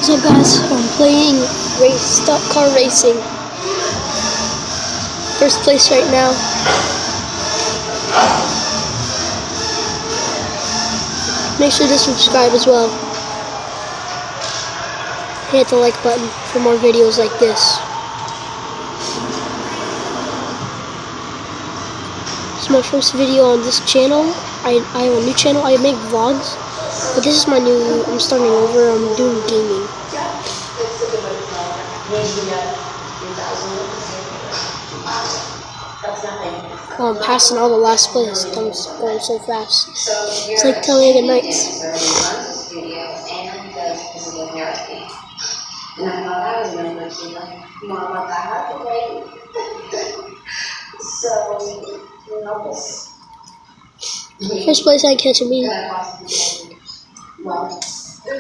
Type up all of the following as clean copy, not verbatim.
What's up, guys? I'm playing stock car racing. First place right now. Make sure to subscribe as well. Hit the like button for more videos like this. It's my first video on this channel. I have a new channel. I make vlogs, but this is my new. I'm starting over. I'm doing gaming. Oh, I'm passing all the last place. I'm going so fast. It's like Talladega Nights. First place I catch me.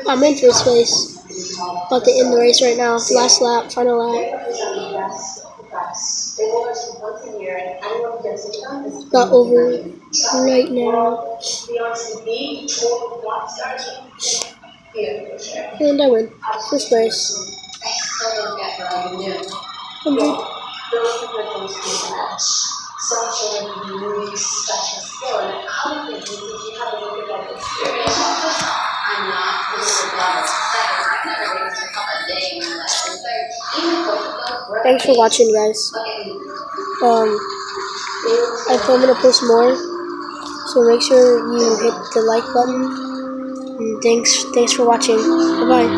I'm in first place. About to end the race right now. Last lap, final lap. Got over right now. And I win. First place. 100. Such a really special skill, and I don't think you have a little bit of experience. I'm not Thanks for watching, guys. I'm gonna post more, so make sure you hit the like button. And thanks for watching. Bye bye.